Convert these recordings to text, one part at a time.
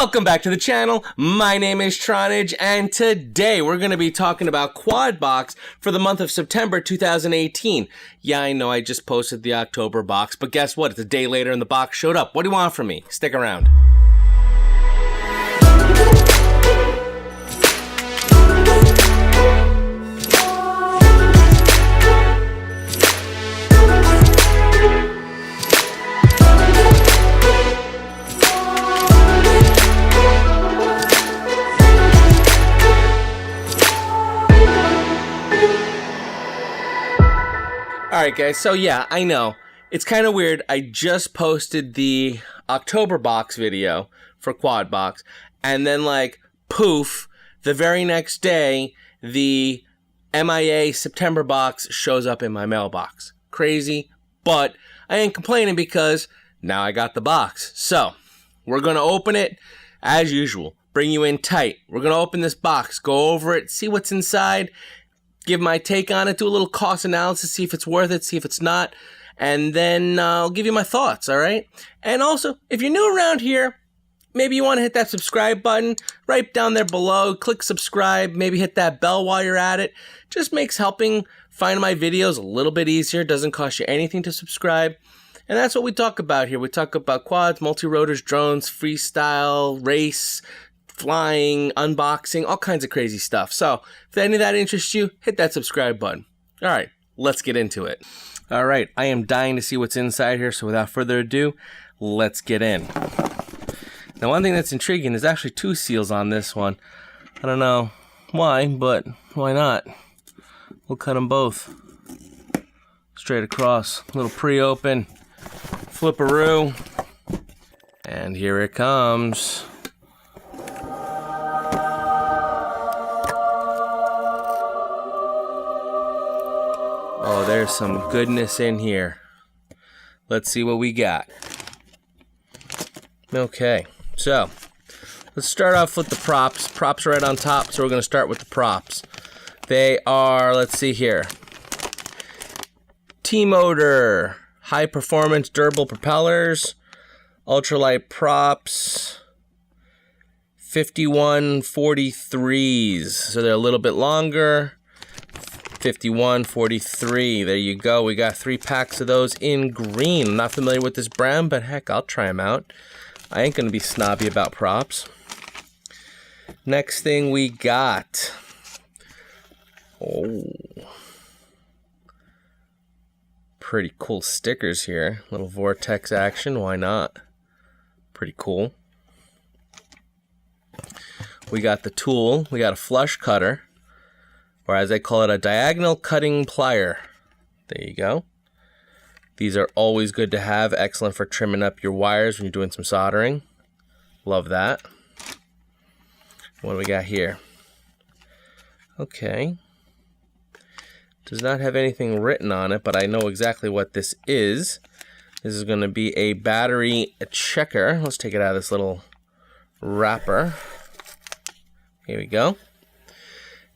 Welcome back to the channel. My name is Tronage, and today we're going to be talking about Quad Box for the month of September 2018. Yeah, I know I just posted the October box, but guess what? It's a day later and the box showed up. What do you want from me? Stick around. Alright guys, so yeah, I know. It's kind of weird. I just posted the October box video for Quad Box, and then like, poof, the very next day, the MIA September box shows up in my mailbox. Crazy, but I ain't complaining because now I got the box. So, we're going to open it as usual. Bring you in tight. We're going to open this box, go over it, see what's inside, give my take on it, do a little cost analysis, see if it's worth it, see if it's not, and then I'll give you my thoughts, all right? And also, if you're new around here, maybe you want to hit that subscribe button right down there below, click subscribe, maybe hit that bell while you're at it. Just makes helping find my videos a little bit easier, doesn't cost you anything to subscribe. And that's what we talk about here. We talk about quads, multi-rotors, drones, freestyle, race, flying, unboxing, all kinds of crazy stuff. So if any of that interests you, hit that subscribe button. All right, let's get into it. All right, I am dying to see what's inside here, so without further ado, let's get in. Now, one thing that's intriguing is actually two seals on this one. I don't know why, but why not? We'll cut them both straight across. A little pre-open, flipperoo, and here it comes. Oh, there's some goodness in here. Let's see what we got. Okay, so let's start off with the props. Props are right on top, so we're going to start with the props. They are, let's see here, T-Motor, high performance durable propellers, ultralight props, 5143s, so they're a little bit longer. 5143, there you go. We got 3 packs of those in green. I'm not familiar with this brand, but heck, I'll try them out. I ain't gonna be snobby about props. Next thing we got, oh, pretty cool stickers here. Little vortex action, why not? Pretty cool. We got the tool. We got a flush cutter, or as they call it, a diagonal cutting plier. There you go. These are always good to have. Excellent for trimming up your wires when you're doing some soldering. Love that. What do we got here? Okay. Does not have anything written on it, but I know exactly what this is. This is going to be a battery checker. Let's take it out of this little wrapper. Here we go.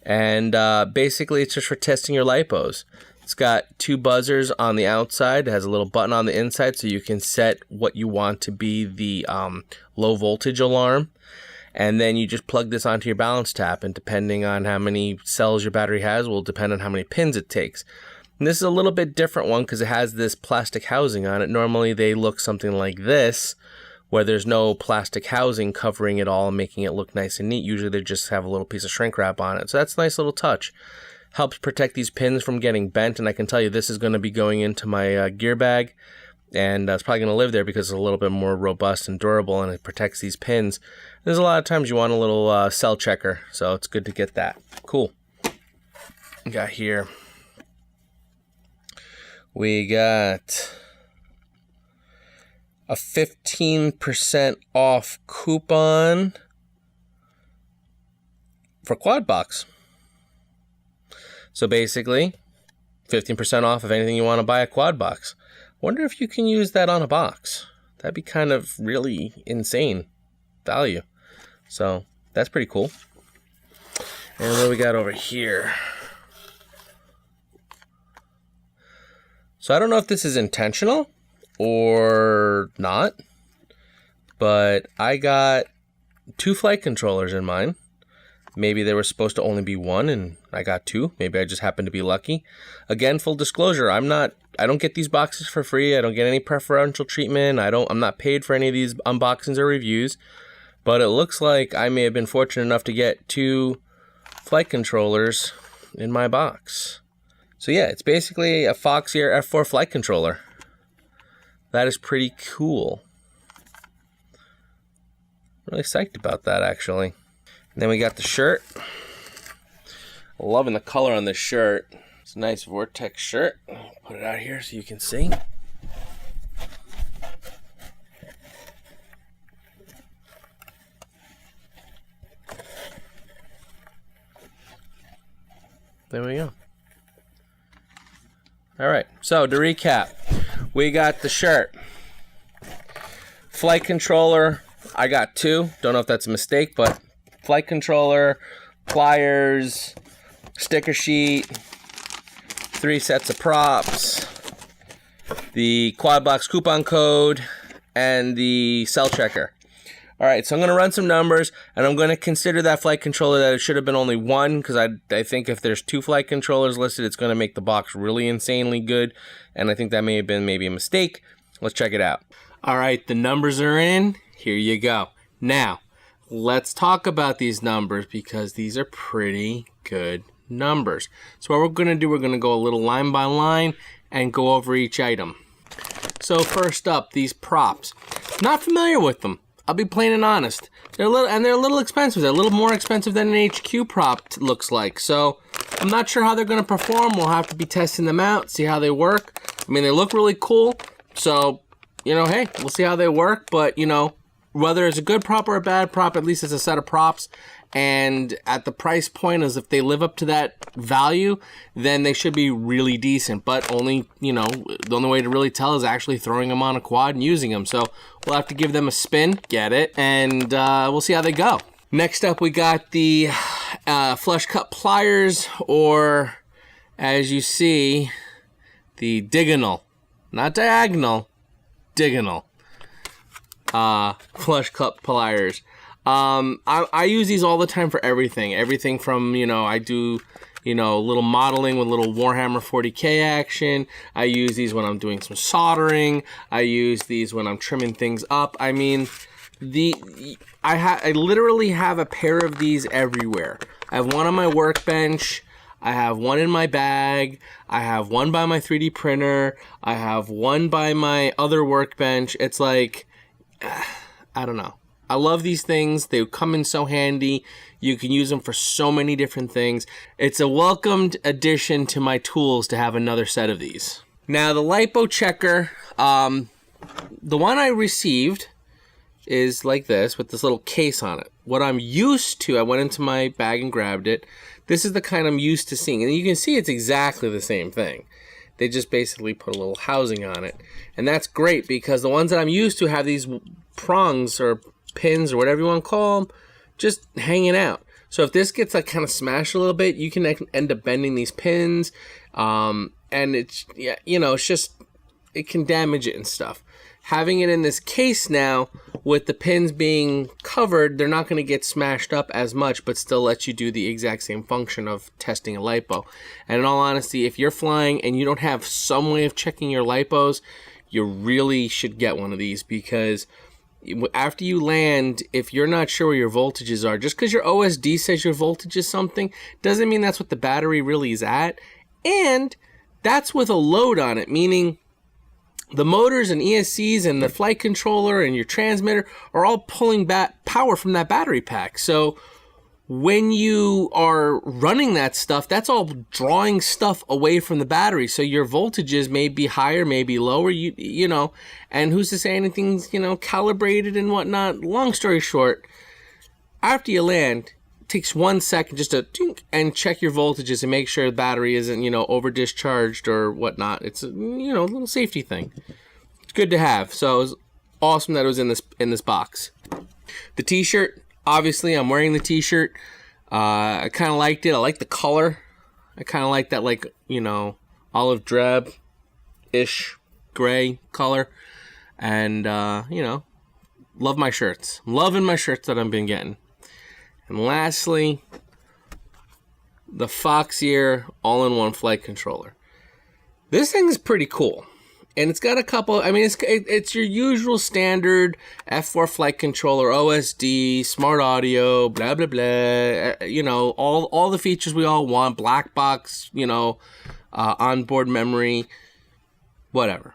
And basically it's just for testing your LiPos. It's got 2 buzzers on the outside. It has a little button on the inside so you can set what you want to be the low voltage alarm. And then you just plug this onto your balance tap, and depending on how many cells your battery has will depend on how many pins it takes. And this is a little bit different one because it has this plastic housing on it. Normally they look something like this, where there's no plastic housing covering it all and making it look nice and neat. Usually they just have a little piece of shrink wrap on it. So that's a nice little touch. Helps protect these pins from getting bent, and I can tell you this is going to be going into my gear bag, and it's probably going to live there because it's a little bit more robust and durable, and it protects these pins. There's a lot of times you want a little cell checker, so it's good to get that. Cool. We got here. We got a 15% off coupon for Quad Box. So basically, 15% off of anything you want to buy a Quad Box. Wonder if you can use that on a box. That'd be kind of really insane value. So that's pretty cool. And what do we got over here? So I don't know if this is intentional or not, but I got 2 flight controllers in mine. Maybe there was supposed to only be 1 and I got 2. Maybe I just happened to be lucky. Again, full disclosure, I don't get these boxes for free. I don't get any preferential treatment. I'm not paid for any of these unboxings or reviews. But it looks like I may have been fortunate enough to get 2 flight controllers in my box. So yeah, it's basically a FOXEER F4 flight controller. That is pretty cool. Really psyched about that, actually. And then we got the shirt. Loving the color on this shirt. It's a nice Vortex shirt. Put it out here so you can see. There we go. All right, so to recap, we got the shirt. Flight controller, I got 2. Don't know if that's a mistake, but flight controller, pliers, sticker sheet, 3 sets of props, the quad box coupon code, and the cell checker. All right, so I'm going to run some numbers, and I'm going to consider that flight controller that it should have been only 1, because I think if there's 2 flight controllers listed, it's going to make the box really insanely good, and I think that may have been maybe a mistake. Let's check it out. All right, the numbers are in. Here you go. Now, let's talk about these numbers, because these are pretty good numbers. So what we're going to do, we're going to go a little line by line and go over each item. So first up, these props. Not familiar with them. I'll be plain and honest. They're a little expensive. They're a little more expensive than an HQ prop looks like. So I'm not sure how they're going to perform. We'll have to be testing them out, see how they work. I mean, they look really cool. So, you know, hey, we'll see how they work. But, you know, whether it's a good prop or a bad prop, at least it's a set of props. And at the price point, as if they live up to that value, then they should be really decent. But only, you know, the only way to really tell is actually throwing them on a quad and using them. So we'll have to give them a spin, get it, and we'll see how they go. Next up, we got the flush cut pliers, or as you see, the diagonal, not diagonal, diagonal flush cut pliers. I use these all the time for everything from, you know, I do, you know, little modeling with little Warhammer 40K action. I use these when I'm doing some soldering. I use these when I'm trimming things up. I mean, I literally have a pair of these everywhere. I have one on my workbench. I have one in my bag. I have one by my 3D printer. I have one by my other workbench. It's like, I don't know. I love these things. They come in so handy. You can use them for so many different things. It's a welcomed addition to my tools to have another set of these. Now the LiPo checker, the one I received is like this with this little case on it. What I'm used to, I went into my bag and grabbed it. This is the kind I'm used to seeing. And you can see it's exactly the same thing. They just basically put a little housing on it. And that's great because the ones that I'm used to have these prongs or pins or whatever you want to call them just hanging out. So if this gets like kind of smashed a little bit, you can end up bending these pins, and it's, yeah, you know, it's just, it can damage it and stuff. Having it in this case now with the pins being covered, they're not going to get smashed up as much, but still lets you do the exact same function of testing a LiPo. And in all honesty, if you're flying and you don't have some way of checking your LiPos, you really should get one of these, because after you land, if you're not sure where your voltages are, just because your OSD says your voltage is something, doesn't mean that's what the battery really is at. And that's with a load on it, meaning the motors and ESCs and the flight controller and your transmitter are all pulling back power from that battery pack. So when you are running that stuff, that's all drawing stuff away from the battery. So your voltages may be higher, may be lower, you know, and who's to say anything's, you know, calibrated and whatnot. Long story short, after you land, it takes 1 second just to tink and check your voltages and make sure the battery isn't, you know, over discharged or whatnot. It's a, you know, a little safety thing. It's good to have. So it was awesome that it was in this box. The t-shirt. Obviously, I'm wearing the t-shirt. I kind of liked it. I like the color. I kind of like that, like, you know, olive drab-ish gray color. And, you know, Love my shirts. I'm loving my shirts that I've been getting. And lastly, the FOXEER all-in-one flight controller. This thing is pretty cool. And it's got a couple, I mean, it's your usual standard F4 flight controller, OSD, smart audio, blah, blah, blah. You know, all the features we all want, black box, you know, onboard memory, whatever.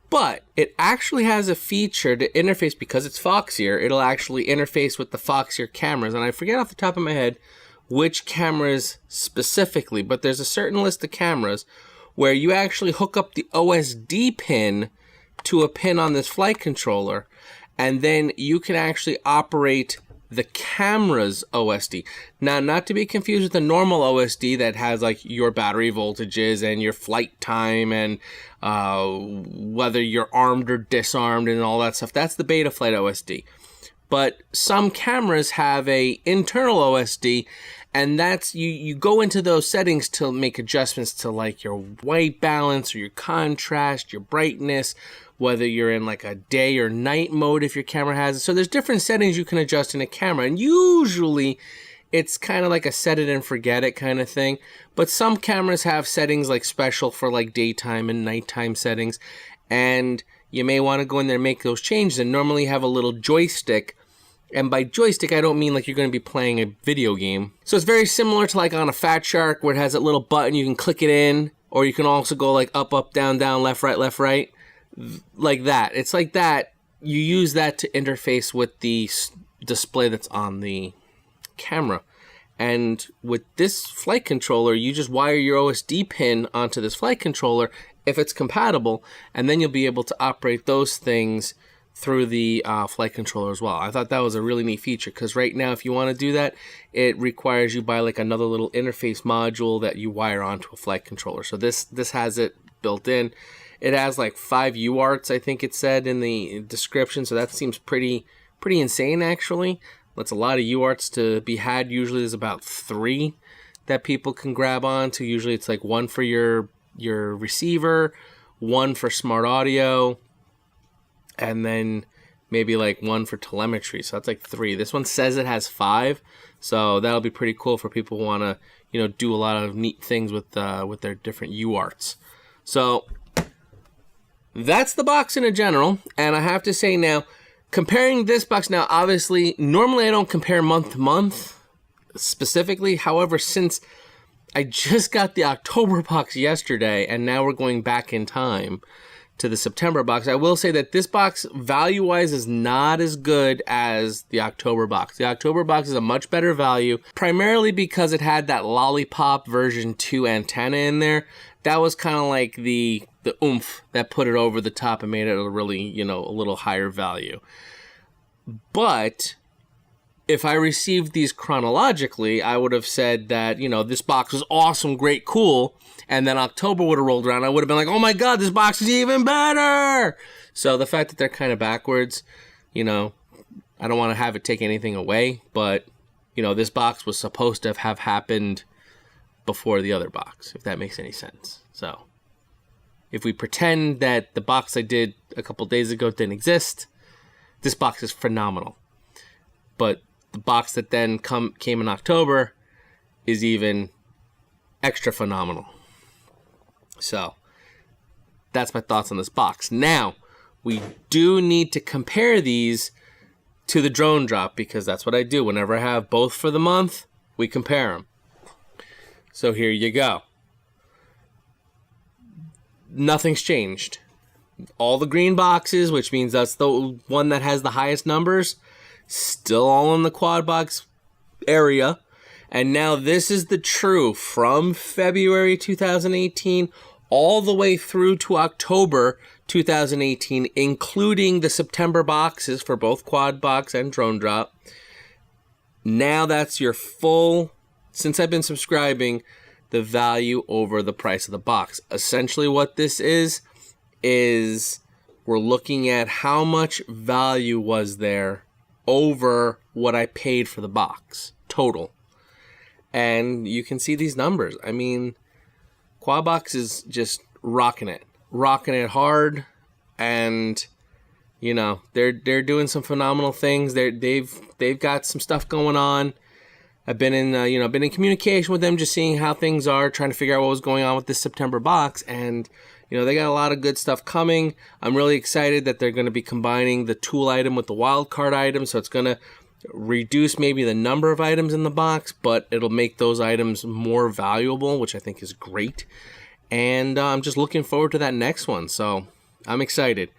But it actually has a feature to interface, because it's FOXEER, it'll actually interface with the FOXEER cameras. And I forget off the top of my head which cameras specifically, but there's a certain list of cameras where you actually hook up the OSD pin to a pin on this flight controller, and then you can actually operate the camera's OSD. Now, not to be confused with the normal OSD that has like your battery voltages and your flight time and whether you're armed or disarmed and all that stuff. That's the BetaFlight OSD. But some cameras have a internal OSD, and that's you go into those settings to make adjustments to like your white balance or your contrast, your brightness, whether you're in like a day or night mode if your camera has it. So there's different settings you can adjust in a camera, and usually it's kind of like a set it and forget it kind of thing. But some cameras have settings like special for like daytime and nighttime settings, and you may want to go in there and make those changes, and normally have a little joystick. And by joystick, I don't mean like you're going to be playing a video game. So it's very similar to like on a Fat Shark, where it has that little button, you can click it in, or you can also go like up, up, down, down, left, right, like that. It's like that. You use that to interface with the display that's on the camera. And with this flight controller, you just wire your OSD pin onto this flight controller if it's compatible, and then you'll be able to operate those things through the flight controller as well. I thought that was a really neat feature, because right now if you want to do that, it requires you buy like another little interface module that you wire onto a flight controller. So this has it built in. It has like 5 UARTs, I think it said in the description, so that seems pretty insane actually. That's a lot of UARTs to be had. Usually there's about 3 that people can grab onto. Usually it's like 1 for your receiver, 1 for smart audio, and then maybe like 1 for telemetry. So that's like 3. This one says it has 5, so that'll be pretty cool for people who want to, you know, do a lot of neat things with their different UARTs. So that's the box in a general. And I have to say now, comparing this box now, obviously, normally I don't compare month to month specifically. However, since I just got the October box yesterday, and now we're going back in time to the September box, I will say that this box value-wise is not as good as the October box. The October box is a much better value, primarily because it had that Lollipop version 2 antenna in there. That was kind of like the oomph that put it over the top and made it a really, you know, a little higher value. But if I received these chronologically, I would have said that, you know, this box was awesome, great, cool. And then October would have rolled around. I would have been like, oh my God, this box is even better. So the fact that they're kind of backwards, you know, I don't want to have it take anything away. But, you know, this box was supposed to have happened before the other box, if that makes any sense. So if we pretend that the box I did a couple days ago didn't exist, this box is phenomenal. But the box that then came in October is even extra phenomenal. So that's my thoughts on this box. Now, we do need to compare these to the drone drop, because that's what I do. Whenever I have both for the month, we compare them. So here you go. Nothing's changed. All the green boxes, which means that's the one that has the highest numbers, still all in the quad box area. And now this is the true from February 2018 all the way through to October 2018, including the September boxes for both quad box and drone drop. Now that's your full, since I've been subscribing, the value over the price of the box. Essentially what this is we're looking at how much value was there over what I paid for the box total. And you can see these numbers. I mean, Quadbox is just rocking it hard. And you know, they're doing some phenomenal things. They've got some stuff going on. I've been in been in communication with them, just seeing how things are, trying to figure out what was going on with this September box, and you know, they got a lot of good stuff coming. I'm really excited that they're going to be combining the tool item with the wildcard item, so it's going to reduce maybe the number of items in the box, but it'll make those items more valuable, which I think is great. And I'm just looking forward to that next one, so I'm excited.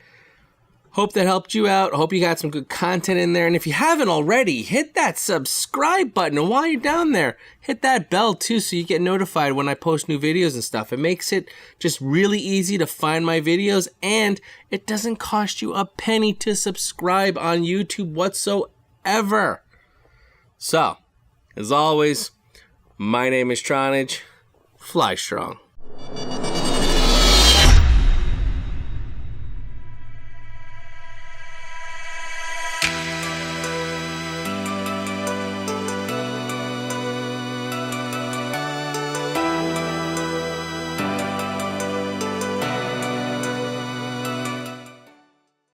Hope that helped you out. Hope you got some good content in there. And if you haven't already, hit that subscribe button. And while you're down there, hit that bell too so you get notified when I post new videos and stuff. It makes it just really easy to find my videos, and it doesn't cost you a penny to subscribe on YouTube whatsoever. So, as always, my name is Tronage. Fly strong.